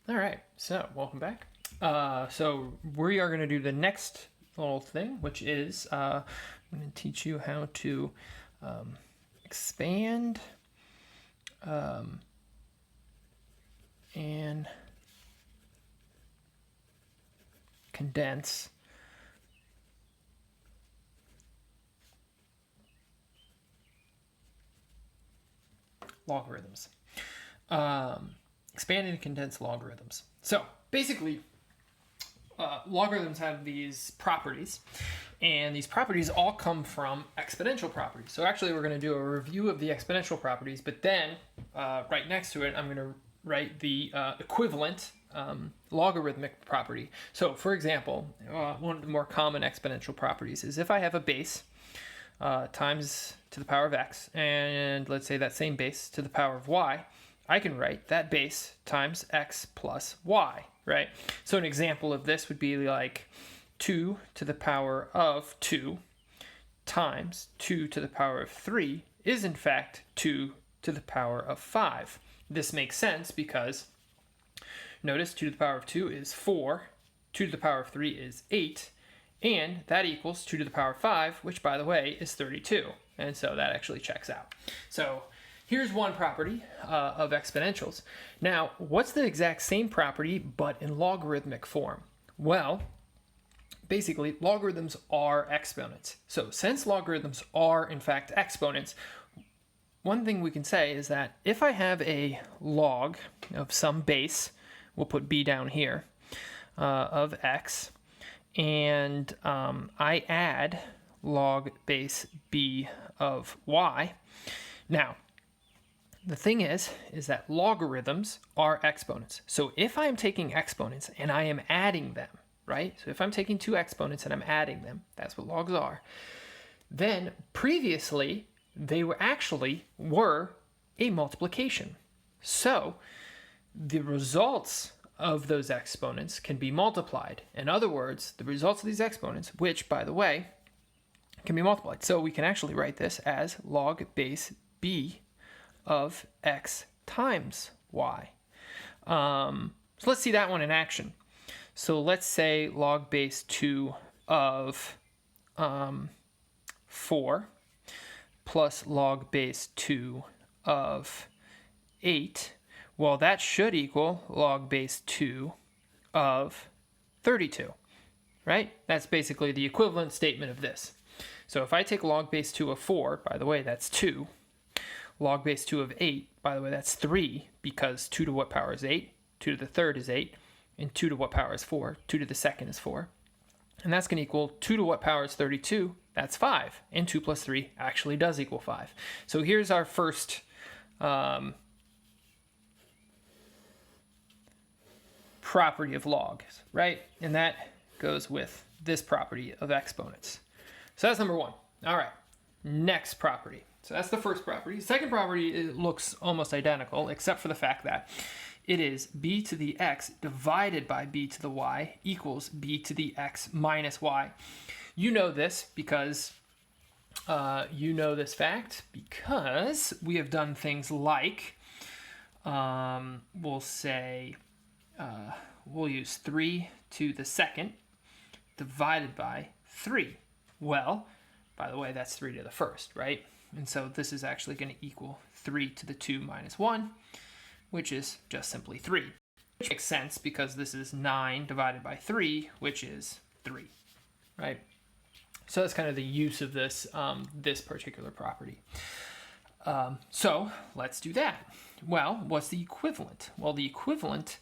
All right, so welcome back. So we are going to do the next little thing, which is I'm going to teach you how to expand and condense logarithms. Expand and condense logarithms. So basically, logarithms have these properties, and these properties all come from exponential properties. So actually, we're going to do a review of the exponential properties, but then right next to it, I'm going to write the equivalent logarithmic property. So for example, one of the more common exponential properties is if I have a base times to the power of x, and let's say that same base to the power of y, I can write that base times x plus y, right? So an example of this would be like 2 to the power of 2 times 2 to the power of 3 is in fact 2 to the power of 5. This makes sense because notice 2 to the power of 2 is 4, 2 to the power of 3 is 8, and that equals 2 to the power of 5, which by the way is 32. And so that actually checks out. So here's one property of exponentials. Now, what's the exact same property but in logarithmic form? Well, basically, logarithms are exponents. So since logarithms are in fact exponents, one thing we can say is that if I have a log of some base, we'll put b down here, of x, and I add log base b of y. Now, the thing is that logarithms are exponents. So if I'm taking exponents and I am adding them, right? So if I'm taking two exponents and I'm adding them, that's what logs are, then previously they were a multiplication. So the results of those exponents can be multiplied. In other words, the results of these exponents, which by the way, can be multiplied. So we can actually write this as log base b of x times y. So let's see that one in action. So let's say log base 2 of 4 plus log base 2 of 8. Well, that should equal log base 2 of 32, right? That's basically the equivalent statement of this. So if I take log base 2 of 4, by the way, that's 2. Log base 2 of 8, by the way, that's 3, because 2 to what power is 8? 2 to the third is 8, and 2 to what power is 4? 2 to the second is 4. And that's going to equal 2 to what power is 32? That's 5. And 2 plus 3 actually does equal 5. So here's our first property of logs, right? And that goes with this property of exponents. So that's number one. All right, next property. So that's the first property. Second property, it looks almost identical, except for the fact that it is b to the x divided by b to the y equals b to the x minus y. You know this because you know this fact because we have done things like we'll say we'll use 3 to the second divided by 3. Well, by the way, that's 3 to the first, right? And so this is actually going to equal 3 to the 2 minus 1, which is just simply 3. Which makes sense because this is 9 divided by 3, which is 3, right? So that's kind of the use of this, this particular property. So let's do that. Well, what's the equivalent? Well, the equivalent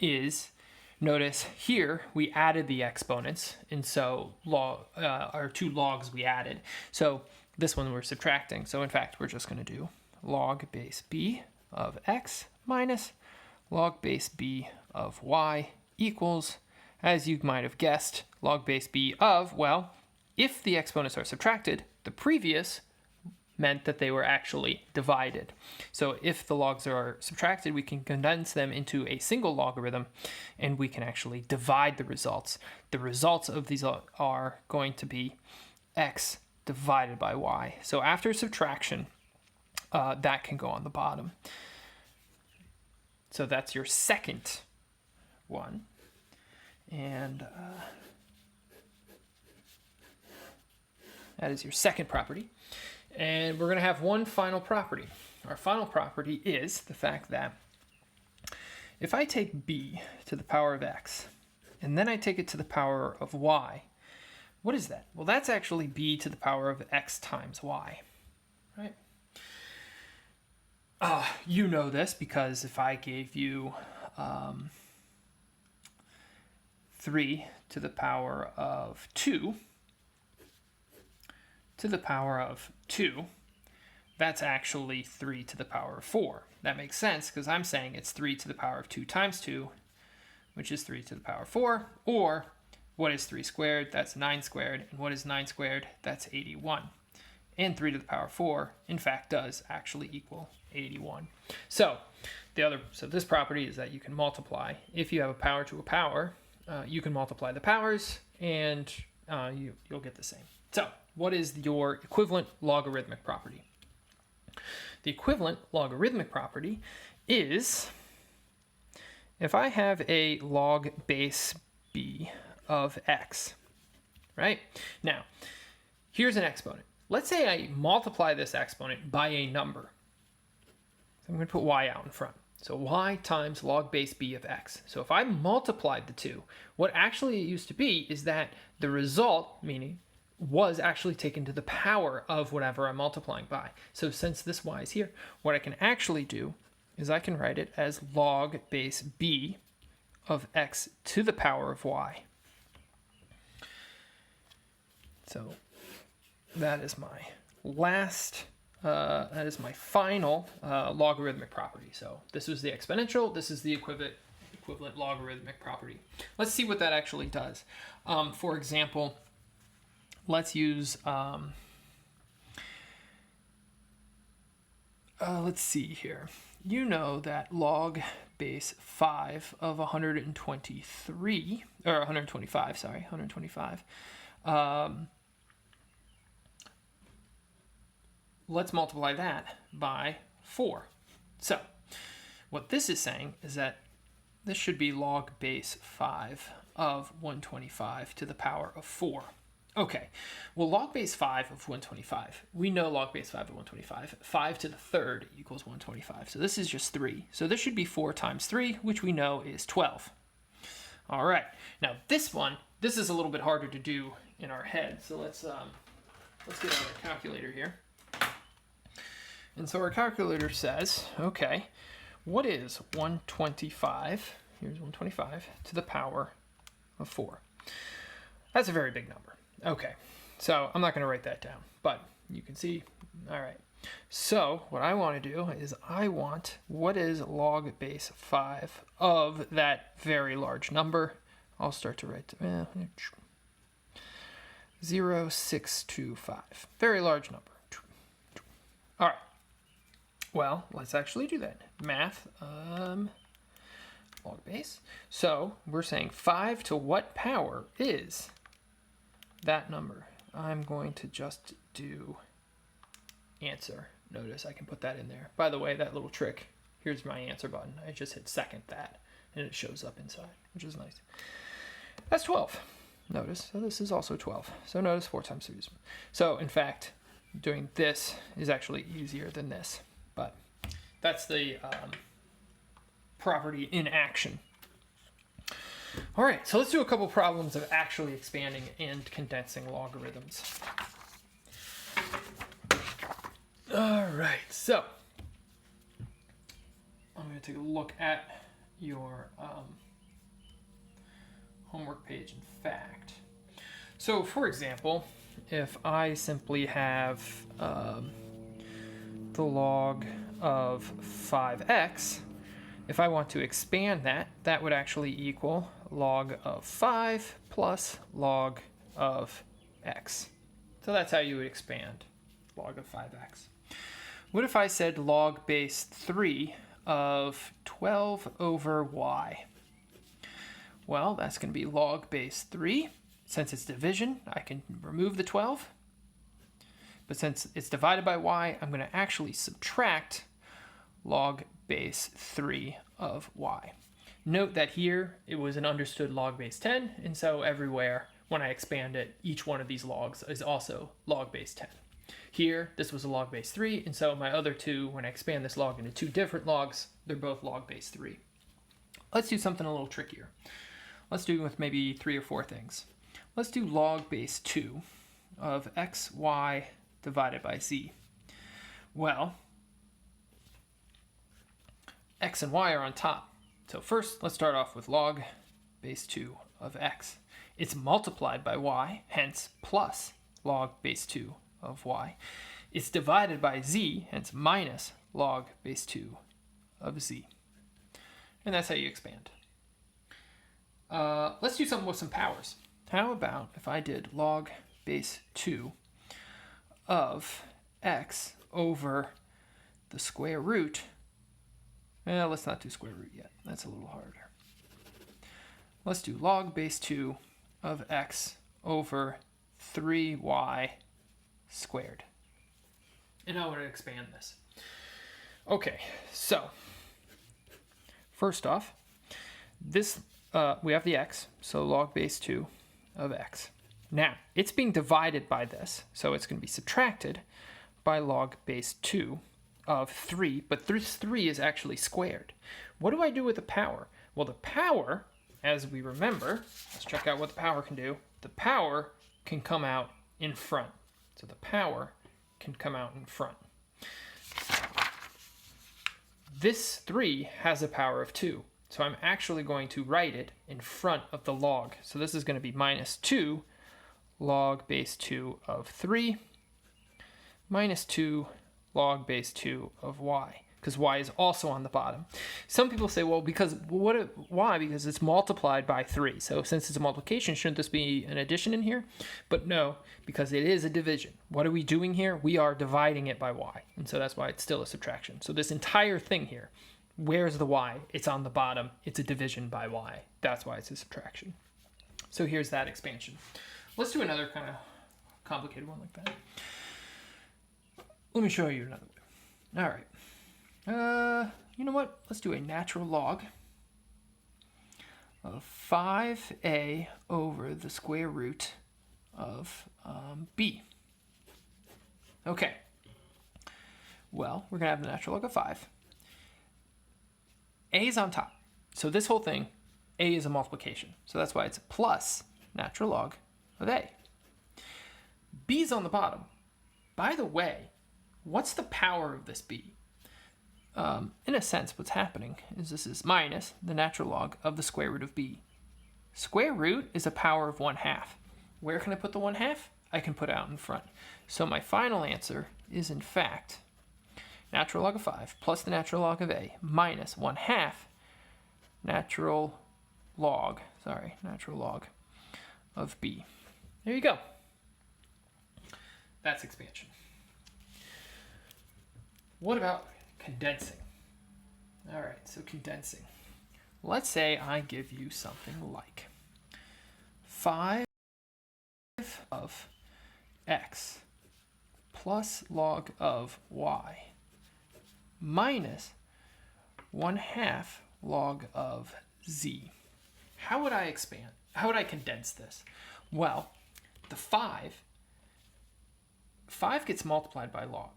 is, notice here we added the exponents, and so our two logs we added. So this one we're subtracting. So in fact, we're just going to do log base b of x minus log base b of y equals, as you might have guessed, log base b of, well, if the exponents are subtracted, the previous meant that they were actually divided. So if the logs are subtracted, we can condense them into a single logarithm, and we can actually divide the results. The results of these are going to be x divided by y. So after subtraction, that can go on the bottom. So that's your second 1. And that is your second property. And we're going to have one final property. Our final property is the fact that if I take b to the power of x, and then I take it to the power of y, what is that? Well, that's actually b to the power of x times y, right? You know this because if I gave you 3 to the power of 2 to the power of 2, that's actually 3 to the power of 4. That makes sense because I'm saying it's 3 to the power of 2 times 2, which is 3 to the power of 4, or what is 3 squared? That's 9 squared, and what is 9 squared? That's 81. And 3 to the power of 4, in fact, does actually equal 81. So this property is that you can multiply. If you have a power to a power, you can multiply the powers, and you'll get the same. So what is your equivalent logarithmic property? The equivalent logarithmic property is if I have a log base b of x, right? Now, here's an exponent. Let's say I multiply this exponent by a number. So I'm going to put y out in front. So y times log base b of x. So if I multiplied the two, what actually it used to be is that the result, meaning was actually taken to the power of whatever I'm multiplying by. So since this y is here, what I can actually do is I can write it as log base b of x to the power of y. So that is my final logarithmic property. So this was the exponential, this is the equivalent logarithmic property. Let's see what that actually does. For example, let's use, let's see here. You know that log base 5 of 123, or 125, sorry, 125. Let's multiply that by 4. So what this is saying is that this should be log base 5 of 125 to the power of 4. Okay, well, log base 5 of 125, we know log base 5 of 125, 5 to the third equals 125. So this is just 3. So this should be 4 times 3, which we know is 12. All right, now this is a little bit harder to do in our head. So let's get out our calculator here. And so our calculator says, okay, what is 125, here's 125, to the power of 4? That's a very big number. Okay, so I'm not going to write that down, but you can see, all right. So what I want to do is what is log base 5 of that very large number? I'll start to write 0.625, very large number. All right, well, let's actually do that. Math, log base. So we're saying 5 to what power is that number? I'm going to just do answer. Notice I can put that in there. By the way, that little trick, here's my answer button. I just hit second that, and it shows up inside, which is nice. That's 12. Notice, so this is also 12. So notice 4 times 3 is. So in fact, doing this is actually easier than this, but that's the property in action. All right, so let's do a couple problems of actually expanding and condensing logarithms. All right, so I'm going to take a look at your homework page in fact. So for example, if I simply have the log of 5x, if I want to expand that, that would actually equal log of 5 plus log of x. So that's how you would expand log of 5x. What if I said log base 3 of 12 over y? Well, that's going to be log base 3. Since it's division, I can remove the 12. But since it's divided by y, I'm going to actually subtract log base 3 of y. Note that here it was an understood log base 10, and so everywhere when I expand it, each one of these logs is also log base 10. Here, this was a log base 3, and so my other two, when I expand this log into two different logs, they're both log base 3. Let's do something a little trickier. Let's do with maybe 3 or 4 things. Let's do log base 2 of xy divided by z. Well, x and y are on top. So first, let's start off with log base 2 of x. It's multiplied by y, hence plus log base 2 of y. It's divided by z, hence minus log base 2 of z. And that's how you expand. Let's do something with some powers. How about if I did log base 2 of x over the square root? Well, let's not do square root yet. That's a little harder. Let's do log base 2 of x over 3y squared. And I want to expand this. Okay, so first off, this we have the x, so log base 2 of x. Now, it's being divided by this, so it's going to be subtracted by log base 2 of 3, but this 3 is actually squared. What do I do with the power? Well, the power, as we remember, let's check out what the power can do. The power can come out in front. So the power can come out in front. This 3 has a power of 2. So I'm actually going to write it in front of the log. So this is going to be minus 2 log base 2 of 3 minus 2 log base 2 of y, because y is also on the bottom. Some people say, well, why? Because it's multiplied by 3. So since it's a multiplication, shouldn't this be an addition in here? But no, because it is a division. What are we doing here? We are dividing it by y, and so that's why it's still a subtraction. So this entire thing here, where's the y? It's on the bottom. It's a division by y. That's why it's a subtraction. So here's that expansion. Let's do another kind of complicated one like that. Let me show you another way. All right. You know what? Let's do a natural log of 5a over the square root of b. Okay. Well, we're going to have the natural log of 5. A is on top. So this whole thing, a is a multiplication. So that's why it's plus natural log of a. B is on the bottom. By the way, what's the power of this b? In a sense, what's happening is this is minus the natural log of the square root of b. Square root is a power of 1/2. Where can I put the 1/2? I can put it out in front. So my final answer is, in fact, natural log of 5 plus the natural log of a minus 1/2 natural log of b. There you go. That's expansion. What about condensing? All right, so condensing. Let's say I give you something like 5 of x plus log of y minus 1/2 log of z. How would I expand? How would I condense this? Well, the 5 gets multiplied by log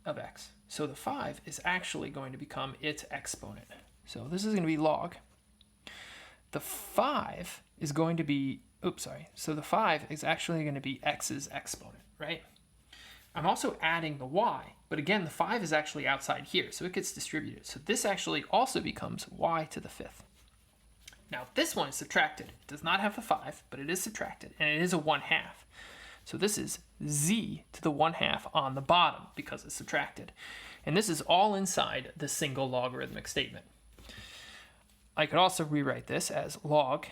of x. So the 5 is actually going to become its exponent. So this is going to be log. The 5 is going to be, so the 5 is actually going to be x's exponent, right? I'm also adding the y, but again, the 5 is actually outside here, so it gets distributed. So this actually also becomes y to the 5th. Now this one is subtracted. It does not have the 5, but it is subtracted, and it is a 1/2. So this is z to the 1/2 on the bottom because it's subtracted. And this is all inside the single logarithmic statement. I could also rewrite this as log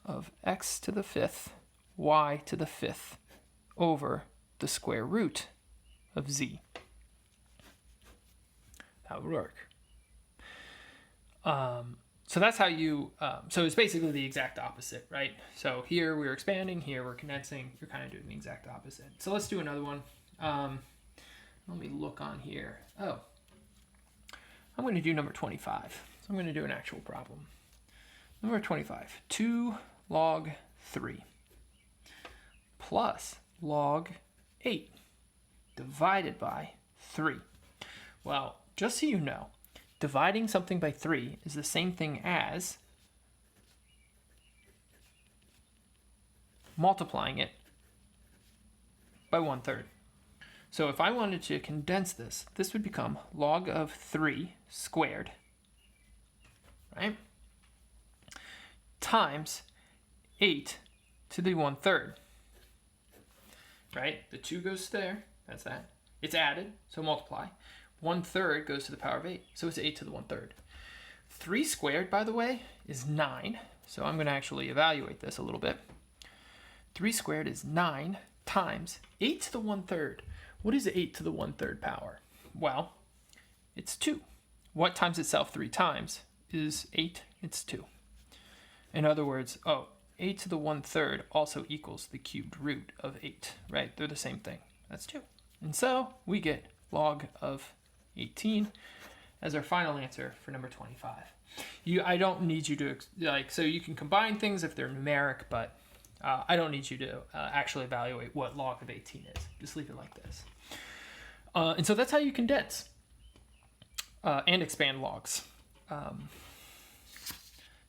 of x to the 5th, y to the 5th over the square root of z. That would work. So that's how you, so it's basically the exact opposite, right? So here we're expanding, here we're condensing, you're kind of doing the exact opposite. So let's do another one. Let me look on here. Oh, I'm going to do number 25. So I'm going to do an actual problem. Number 25, 2 log 3 plus log 8 divided by 3. Well, just so you know, dividing something by 3 is the same thing as multiplying it by 1/3. So if I wanted to condense this, this would become log of 3 squared, right? Times 8 to the 1/3, right? The 2 goes there, that's that. It's added, so multiply. 1/3 goes to the power of 8, so it's 8 to the 1/3. 3 squared, by the way, is 9, so I'm going to actually evaluate this a little bit. 3 squared is 9 times 8 to the 1/3. What is 8 to the 1/3 power? Well, it's 2. What times itself 3 times is 8? It's 2. In other words, 8 to the 1/3 also equals the cubed root of 8, right? They're the same thing. That's 2. And so we get log of 18 as our final answer for number 25. I don't need you to, so you can combine things if they're numeric, but I don't need you to actually evaluate what log of 18 is. Just leave it like this. And so that's how you condense and expand logs. So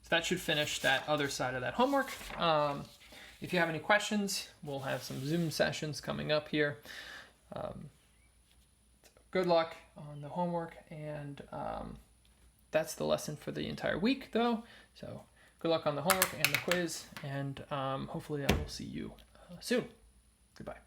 that should finish that other side of that homework. If you have any questions, we'll have some Zoom sessions coming up here. Good luck on the homework, and that's the lesson for the entire week, though. So good luck on the homework and the quiz, and hopefully I will see you soon. Goodbye.